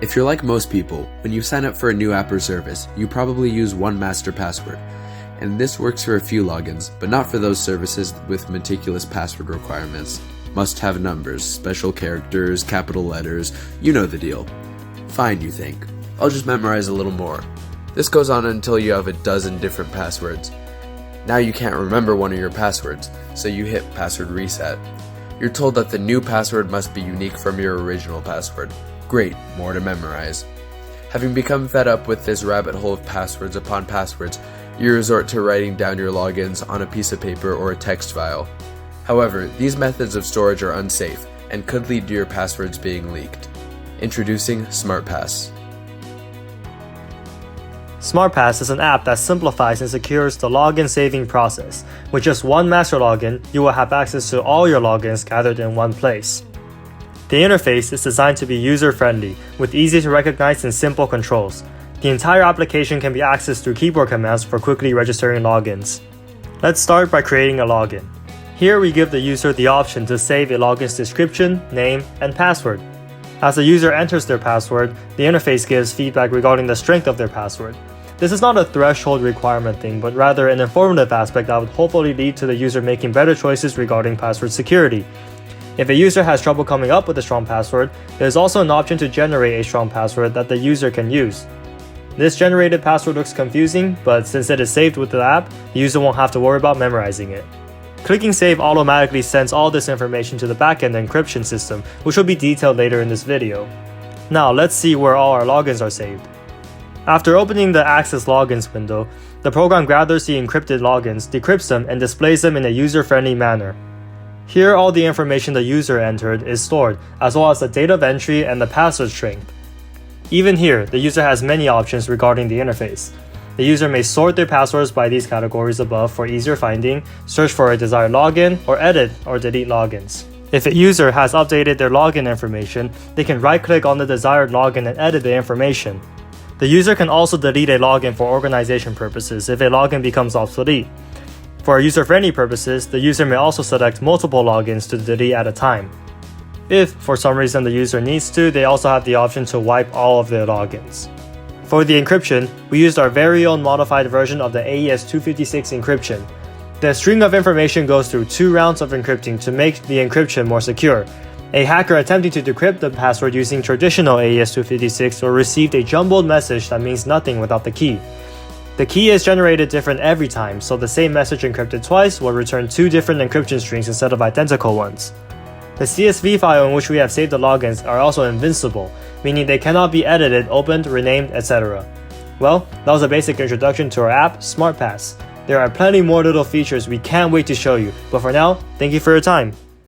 If you're like most people, when you sign up for a new app or service, you probably use one master password. And this works for a few logins, but not for those services with meticulous password requirements. Must-have numbers, special characters, capital letters, you know the deal. Fine, you think. I'll just memorize a little more. This goes on until you have a dozen different passwords. Now you can't remember one of your passwords, so you hit password reset. You're told that the new password must be unique from your original password. Great, more to memorize. Having become fed up with this rabbit hole of passwords upon passwords, you resort to writing down your logins on a piece of paper or a text file. However, these methods of storage are unsafe and could lead to your passwords being leaked. Introducing SmartPass. SmartPass is an app that simplifies and secures the login saving process. With just one master login, you will have access to all your logins gathered in one place. The interface is designed to be user-friendly, with easy to recognize and simple controls. The entire application can be accessed through keyboard commands for quickly registering logins. Let's start by creating a login. Here we give the user the option to save a login's description, name, and password. As the user enters their password, the interface gives feedback regarding the strength of their password. This is not a threshold requirement thing, but rather an informative aspect that would hopefully lead to the user making better choices regarding password security. If a user has trouble coming up with a strong password, there is also an option to generate a strong password that the user can use. This generated password looks confusing, but since it is saved with the app, the user won't have to worry about memorizing it. Clicking Save automatically sends all this information to the backend encryption system, which will be detailed later in this video. Now let's see where all our logins are saved. After opening the Access Logins window, the program gathers the encrypted logins, decrypts them, and displays them in a user-friendly manner. Here all the information the user entered is stored, as well as the date of entry and the password strength. Even here, the user has many options regarding the interface. The user may sort their passwords by these categories above for easier finding, search for a desired login, or edit or delete logins. If a user has updated their login information, they can right-click on the desired login and edit the information. The user can also delete a login for organization purposes if a login becomes obsolete. For user-friendly purposes, the user may also select multiple logins to delete at a time. If, for some reason, the user needs to, they also have the option to wipe all of their logins. For the encryption, we used our very own modified version of the AES-256 encryption. The string of information goes through 2 rounds of encrypting to make the encryption more secure. A hacker attempting to decrypt the password using traditional AES-256 will receive a jumbled message that means nothing without the key. The key is generated different every time, so the same message encrypted twice will return 2 different encryption strings instead of identical ones. The CSV file in which we have saved the logins are also invincible, meaning they cannot be edited, opened, renamed, etc. Well, that was a basic introduction to our app, SmartPass. There are plenty more little features we can't wait to show you, but for now, thank you for your time.